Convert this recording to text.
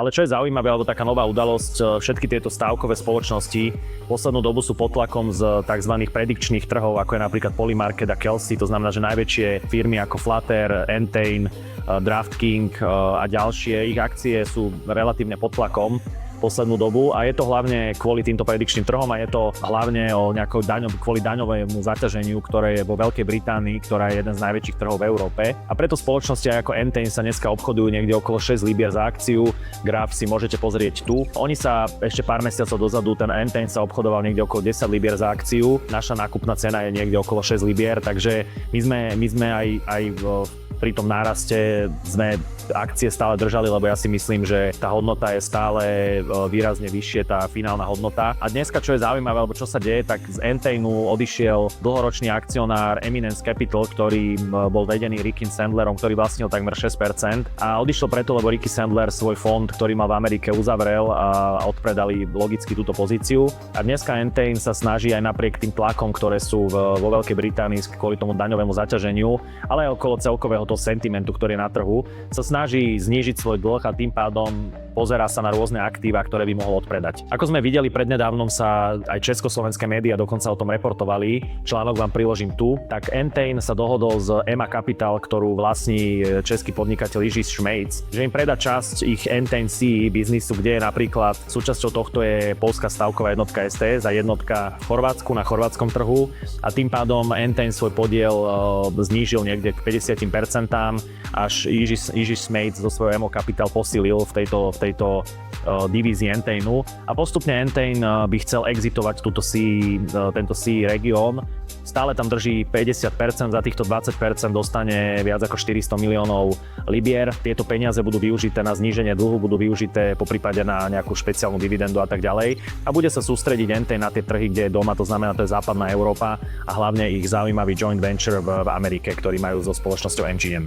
Ale čo je zaujímavé, alebo taká nová udalosť, všetky tieto stávkové spoločnosti poslednú dobu sú pod tlakom z tzv. Predikčných trhov, ako je napríklad Polymarket a Kelsey, to znamená, že najväčšie firmy ako Flutter, Entain, DraftKings a ďalšie, ich akcie sú relatívne pod tlakom poslednú dobu a je to hlavne kvôli týmto predikčným trhom a je to hlavne o kvôli daňovému zaťaženiu, ktoré je vo Veľkej Británii, ktorá je jeden z najväčších trhov v Európe. A preto spoločnosti ako Entain sa dneska obchodujú niekde okolo 6 libier za akciu. Graf si môžete pozrieť tu. Oni sa ešte pár mesiacov dozadu, ten Entain sa obchodoval niekde okolo 10 libier za akciu. Naša nákupná cena je niekde okolo 6 libier, takže my sme aj pri tom náraste sme akcie stále držali, lebo ja si myslím, že tá hodnota je stále výrazne vyššie, tá finálna hodnota. A dneska, čo je zaujímavé, alebo čo sa deje, tak z Entainu odišiel dlhoročný akcionár Eminence Capital, ktorý bol vedený Rickym Sandlerom, ktorý vlastnil takmer 6%. A odišiel preto, lebo Ricky Sandler svoj fond, ktorý mal v Amerike, uzavrel a odpredali logicky túto pozíciu. A dneska Entain sa snaží aj napriek tým tlakom, ktoré sú vo Veľkej Británii kvôli tomu daňovému zaťaženiu, ale aj okolo celkového toho sentimentu, ktorý je na trhu, sa snaží znížiť svoj dlh a tým pádom pozerá sa na rôzne aktíva, ktoré by mohol odpredať. Ako sme videli prednedávnom, sa aj československé médiá dokonca o tom reportovali, článok vám priložím tu, tak Entain sa dohodol s EMA Capital, ktorú vlastní český podnikateľ Jiří Šmejc, že im predá časť ich Entain CE biznisu, kde je napríklad súčasťou tohto je poľská stavková jednotka STS a jednotka v Chorvátsku na chorvátskom trhu a tým pádom Entain svoj podiel znížil niekde k 50%, až Jiří Šmejc zo svojho EMA Capital posílil v tejto divízii Entainu a postupne Entain by chcel exitovať tento CE región. Stále tam drží 50%, za týchto 20% dostane viac ako 400 miliónov libier. Tieto peniaze budú využité na zníženie dlhu, budú využité poprípade na nejakú špeciálnu dividendu a tak ďalej. A bude sa sústrediť Entain na tie trhy, kde je doma, to znamená, to je západná Európa a hlavne ich zaujímavý joint venture v Amerike, ktorý majú so spoločnosťou MGM.